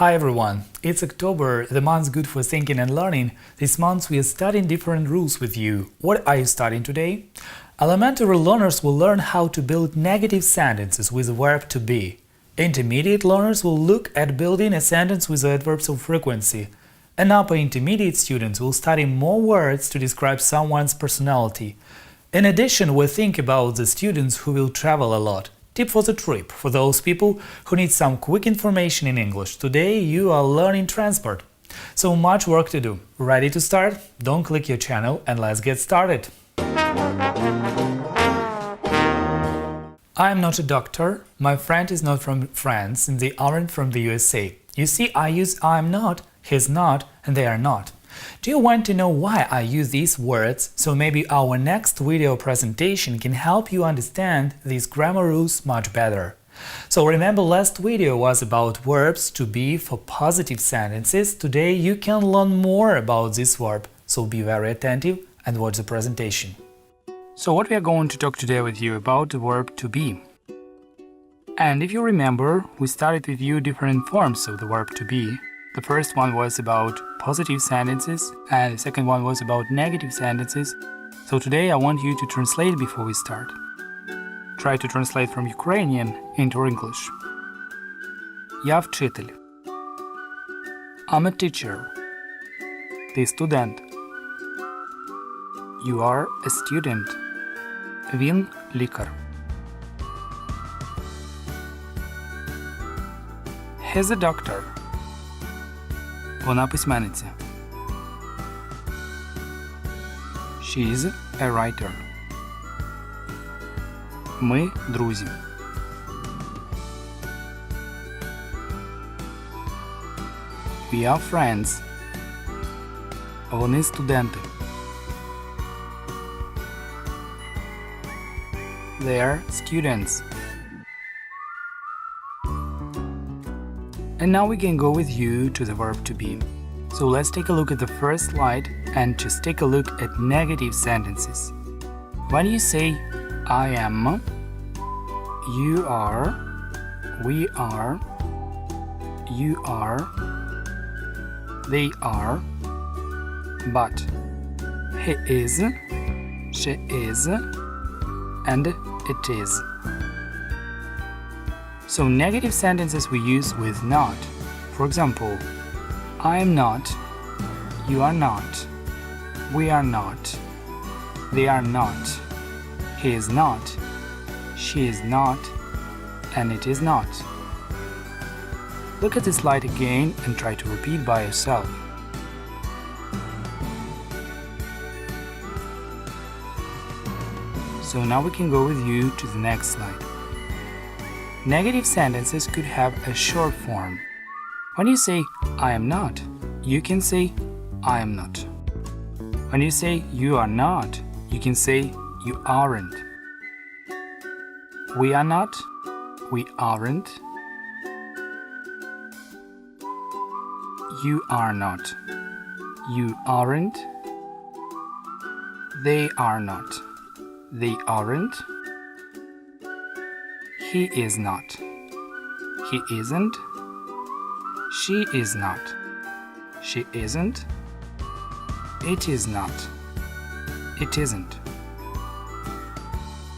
Hi everyone, it's October, the month good for thinking and learning. This month we are studying different rules with you. What are you studying today? Elementary learners will learn how to build negative sentences with the verb to be. Intermediate learners will look at building a sentence with adverbs of frequency. And upper intermediate students will study more words to describe someone's personality. In addition, we'll think about the students who will travel a lot. Tip for the trip for those people who need some quick information in English. Today you are learning transport. So much work to do. Ready to start? Don't click your channel and let's get started. I am not a doctor. My friend is not from France and they aren't from the USA. You see, I use I'm not, he's not, and they are not. Do you want to know why I use these words? So maybe our next video presentation can help you understand these grammar rules much better. So remember, last video was about verbs to be for positive sentences. Today you can learn more about this verb, so be very attentive and watch the presentation. So what we are going to talk today with you about the verb to be. And if you remember, we started with you different forms of the verb to be. The first one was about positive sentences and the second one was about negative sentences. So today I want you to translate before we start. Try to translate from Ukrainian into English. Я вчитель. I'm a teacher. Ти студент. You are a student. Він лікар. He's a doctor. Вона письменниця. She's a writer. Ми друзі. We are friends. Вони студенти. They are students. And now we can go with you to the verb to be. So let's take a look at the first slide and just take a look at negative sentences. When you say I am, you are, we are, you are, they are, but he is, she is, and it is. So negative sentences we use with not. For example, I am not, you are not, we are not, they are not, he is not, she is not, and it is not. Look at this slide again and try to repeat by yourself. So now we can go with you to the next slide. Negative sentences could have a short form. When you say I am not, you can say I am not. When you say you are not, you can say you aren't. We are not, we aren't. You are not, you aren't. They are not, they aren't. He is not, he isn't. She is not, she isn't. It is not, it isn't.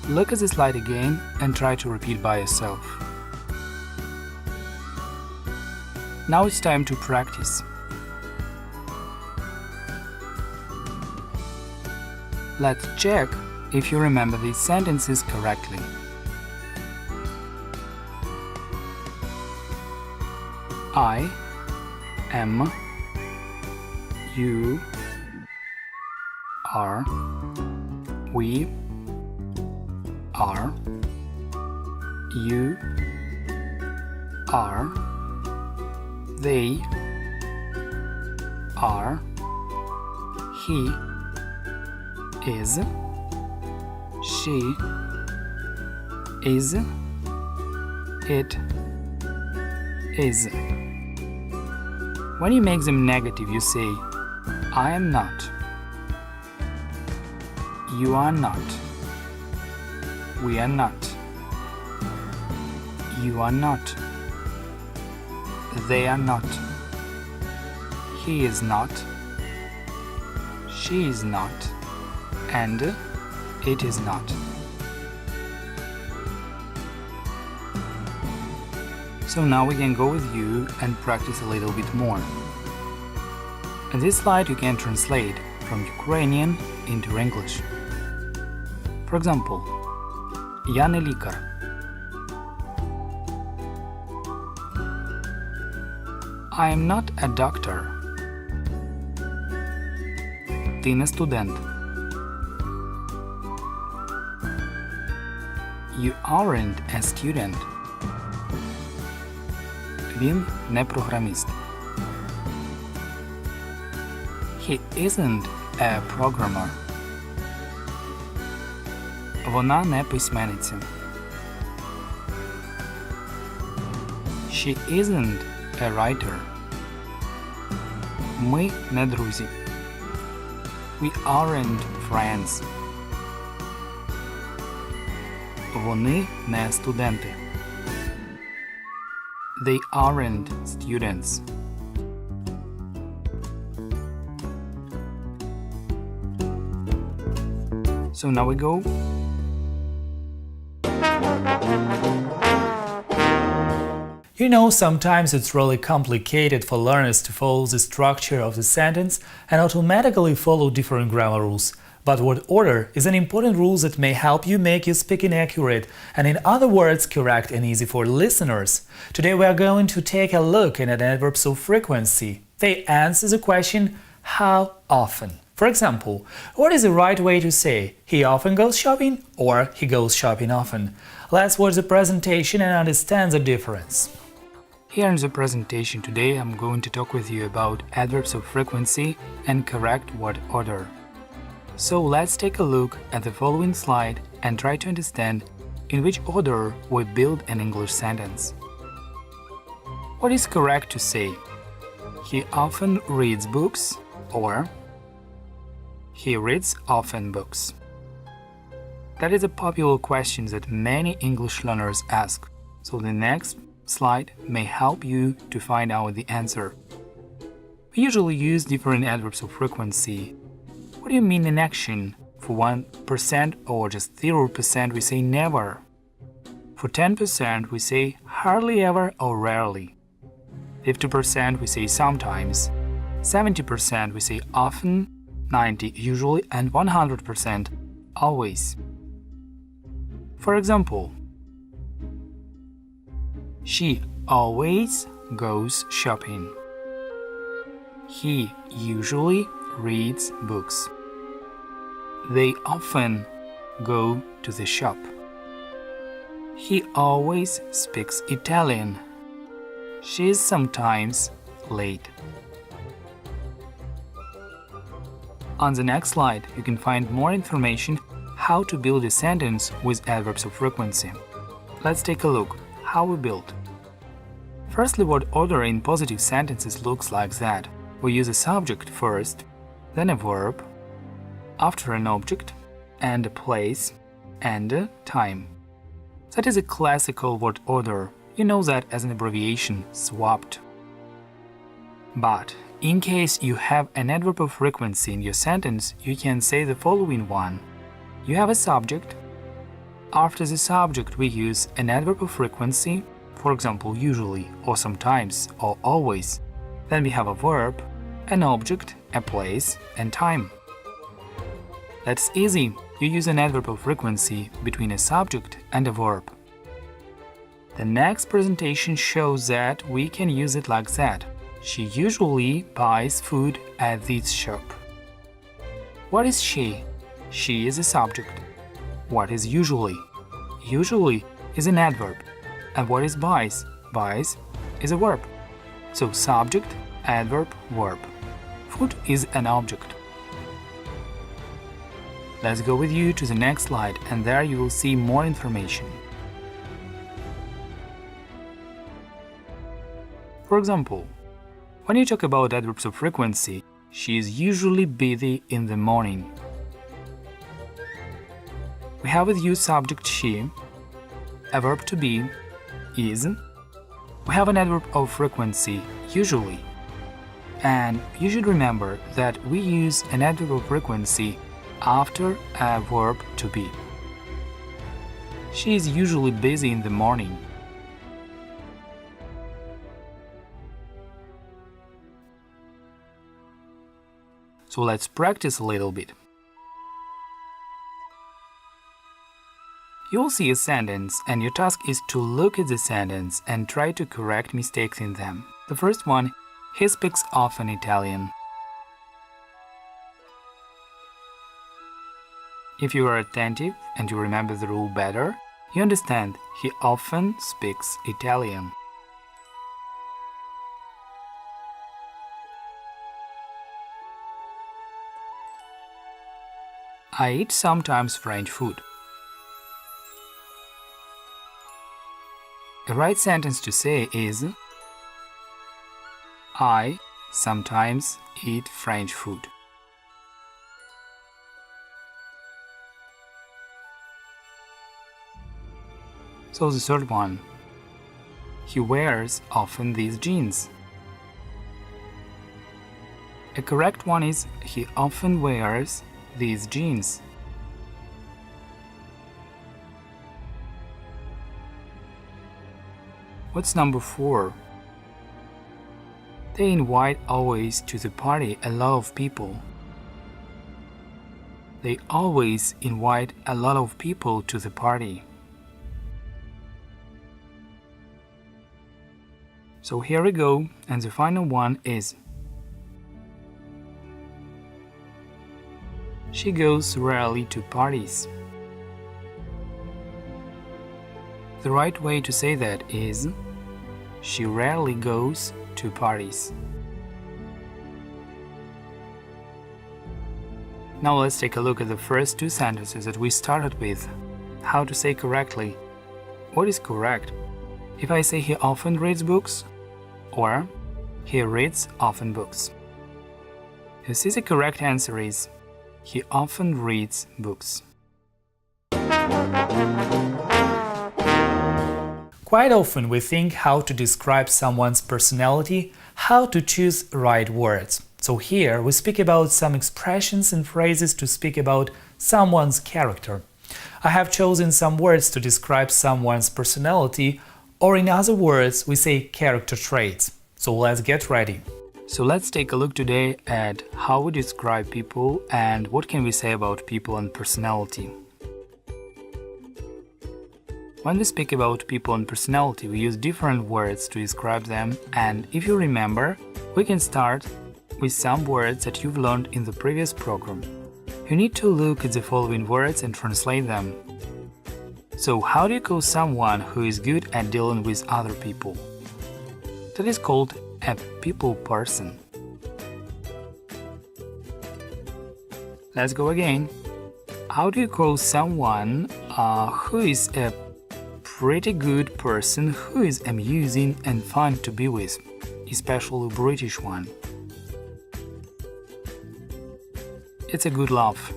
Look at the slide again and try to repeat by yourself. Now it's time to practice. Let's check if you remember these sentences correctly. I am, you are, we are, you are, they are, he is, she is, it is. When you make them negative, you say I am not, you are not, we are not, you are not, They are not. He is not. She is not. And it is not. So now we can go with you and practice a little bit more. In this slide you can translate from Ukrainian into English. For example, я не лікар. I am not a doctor. Ти не студент. You aren't a student. Він не програміст. He isn't a programmer. Вона не письменниця. She isn't a writer. Ми не друзі. We aren't friends. Вони не студенти. They aren't students. So now we go. You know, sometimes it's really complicated for learners to follow the structure of the sentence and automatically follow different grammar rules. But word order is an important rule that may help you make your speaking accurate and, in other words, correct and easy for listeners. Today we are going to take a look at adverbs of frequency. They answer the question, how often? For example, what is the right way to say he often goes shopping or he goes shopping often? Let's watch the presentation and understand the difference. Here in the presentation today I'm going to talk with you about adverbs of frequency and correct word order. So let's take a look at the following slide and try to understand in which order we build an English sentence. What is correct to say? He often reads books or he reads often books. That is a popular question that many English learners ask, so the next slide may help you to find out the answer. We usually use different adverbs of frequency. What do you mean in action? For 1% or just 0% we say never. For 10% we say hardly ever or rarely. 50% we say sometimes. 70% we say often, 90% usually, and 100% always. For example, she always goes shopping. He usually reads books. They often go to the shop. He always speaks Italian. She is sometimes late. On the next slide, you can find more information how to build a sentence with adverbs of frequency. Let's take a look how we build. Firstly, word order in positive sentences looks like that. We use a subject first, then a verb, after an object, and a place, and a time. That is a classical word order. You know that as an abbreviation, swapped. But in case you have an adverb of frequency in your sentence, you can say the following one. You have a subject. After the subject, we use an adverb of frequency, for example, usually, or sometimes, or always. Then we have a verb, an object, a place, and time. That's easy. You use an adverb of frequency between a subject and a verb. The next presentation shows that we can use it like that. She usually buys food at this shop. What is she? She is a subject. What is usually? Usually is an adverb. And what is buys? Buys is a verb. So subject, adverb, verb. Food is an object. Let's go with you to the next slide, and there you will see more information. For example, when you talk about adverbs of frequency, she is usually busy in the morning. We have with you subject she, a verb to be, is, We have an adverb of frequency, usually. And you should remember that we use an adverb of frequency after a verb to be. She is usually busy in the morning. So let's practice a little bit. You will see a sentence, and your task is to look at the sentence and try to correct mistakes in them. The first one, he speaks often Italian. If you are attentive and you remember the rule better, you understand he often speaks Italian. I eat sometimes French food. The right sentence to say is I sometimes eat French food. So the third one, he wears often these jeans. A correct one is he often wears these jeans. What's number 4? They invite always to the party a lot of people. They always invite a lot of people to the party. So here we go, and the final one is she goes rarely to parties. The right way to say that is she rarely goes to parties. Now let's take a look at the first two sentences that we started with. How to say correctly. What is correct? If I say he often reads books, or he reads often books. You see, the correct answer is he often reads books. Quite often we think how to describe someone's personality, how to choose right words. So here we speak about some expressions and phrases to speak about someone's character. I have chosen some words to describe someone's personality, or in other words, we say character traits. So let's get ready. So let's take a look today at how we describe people and what can we say about people and personality. When we speak about people and personality, we use different words to describe them, and if you remember, we can start with some words that you've learned in the previous program. You need to look at the following words and translate them. So, how do you call someone who is good at dealing with other people? That is called a people person. Let's go again. How do you call someone who is a pretty good person, who is amusing and fun to be with, especially a British one? It's a good laugh.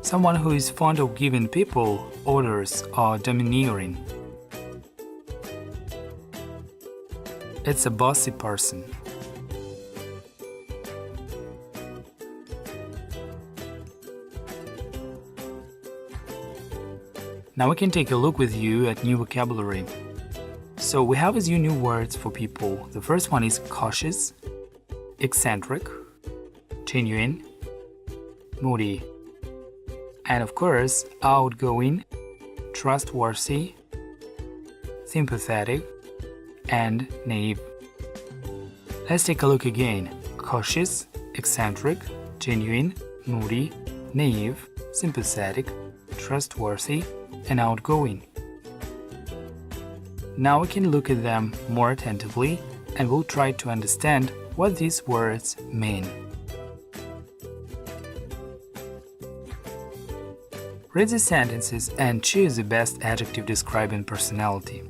Someone who is fond of giving people orders or domineering. It's a bossy person. Now we can take a look with you at new vocabulary. So we have as you new words for people. The first one is cautious, eccentric, genuine, moody, and of course outgoing, trustworthy, sympathetic, and naive. Let's take a look again. Cautious, eccentric, genuine, moody, naive, sympathetic, trustworthy, and outgoing. Now we can look at them more attentively and we'll try to understand what these words mean. Read the sentences and choose the best adjective describing personality.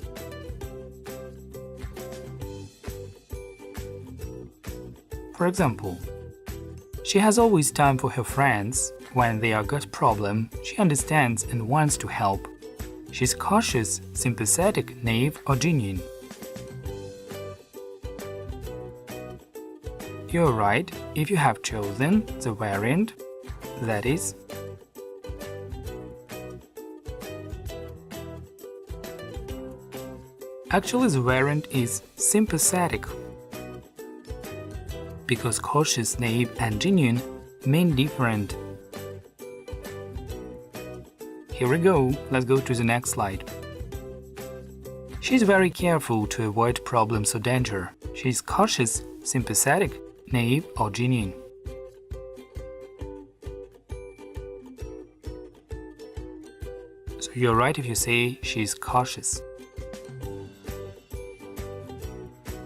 For For example, she has always time for her friends. When they are got problem, she understands and wants to help. She's cautious, sympathetic, naive, or genuine. You're right if you have chosen the variant, that is, actually the variant is sympathetic, because cautious, naive, and genuine mean different. Here we go, let's go to the next slide. She's very careful to avoid problems or danger. She's cautious, sympathetic, naive, or genuine. So you're right if you say she's cautious.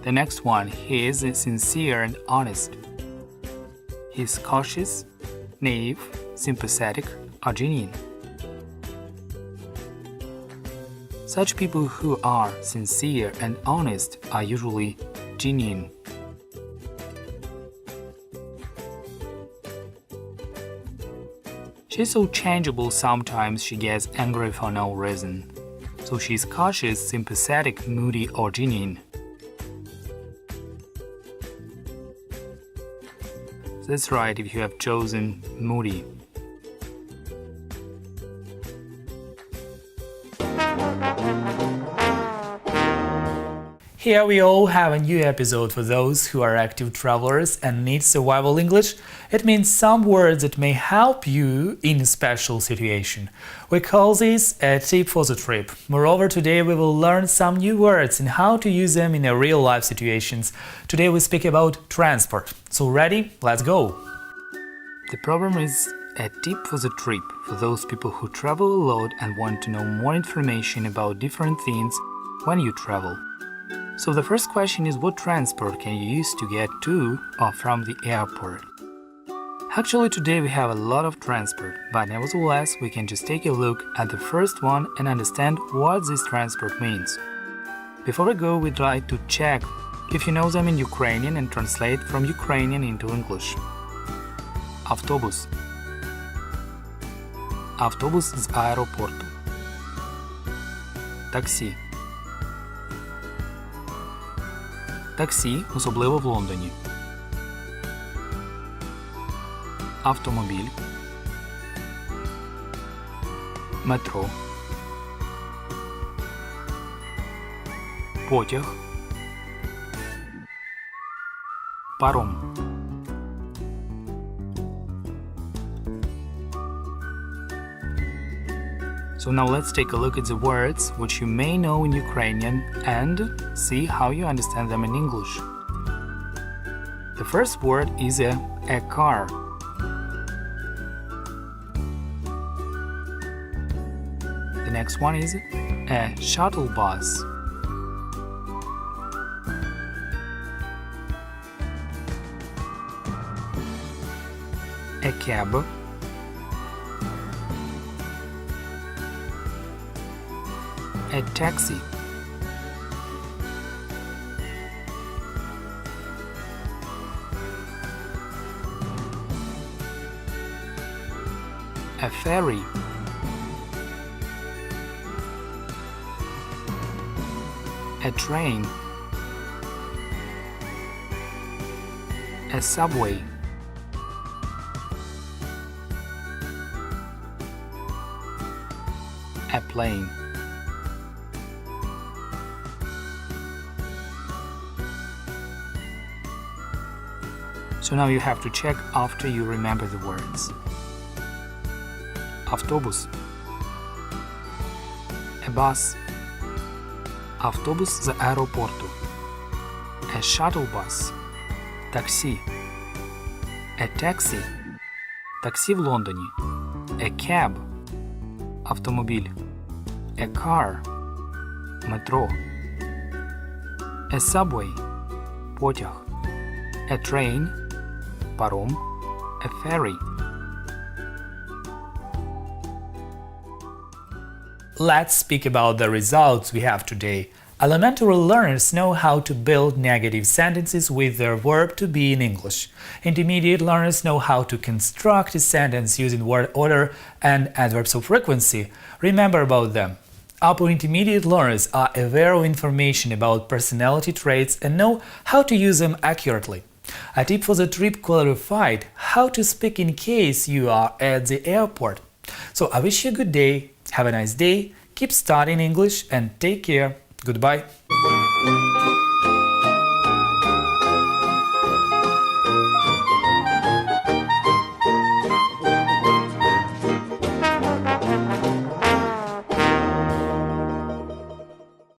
The next one, he is sincere and honest. He's cautious, naive, sympathetic, or genuine. Such people who are sincere and honest are usually genuine. She's so changeable, sometimes she gets angry for no reason. So she's cautious, sympathetic, moody, or genuine. That's right if you have chosen moody. Here we all have a new episode for those who are active travelers and need survival English. It means some words that may help you in a special situation. We call this a tip for the trip. Moreover, today we will learn some new words and how to use them in a real-life situations. Today we speak about transport. So ready? Let's go! The program is a tip for the trip for those people who travel a lot and want to know more information about different things when you travel. So the first question is, what transport can you use to get to or from the airport? Actually, today we have a lot of transport, but nevertheless we can just take a look at the first one and understand what this transport means. Before we go, we'd like to check if you know them in Ukrainian and translate from Ukrainian into English. Автобус. Автобус з аеропорту. Таксі. Таксі, особливо в Лондоні. Автомобіль. Метро. Потяг. Паром. So now let's take a look at the words which you may know in Ukrainian and see how you understand them in English. The first word is a car. The next one is a shuttle bus. A cab. A taxi. A ferry. A train. A subway. A plane. So now you have to check after you remember the words. Автобус. A bus. Автобус з аеропорту. A shuttle bus. Таксі. A taxi. Таксі в Лондоні. A cab. Автомобіль. A car. Метро. A subway. Потяг. A train. Паром. A ferry. Let's speak about the results we have today. Elementary learners know how to build negative sentences with their verb to be in English. Intermediate learners know how to construct a sentence using word order and adverbs of frequency. Remember about them. Upper intermediate learners are aware of information about personality traits and know how to use them accurately. A tip for the trip clarified: how to speak in case you are at the airport. So I wish you a good day, have a nice day, keep studying English and take care. Goodbye.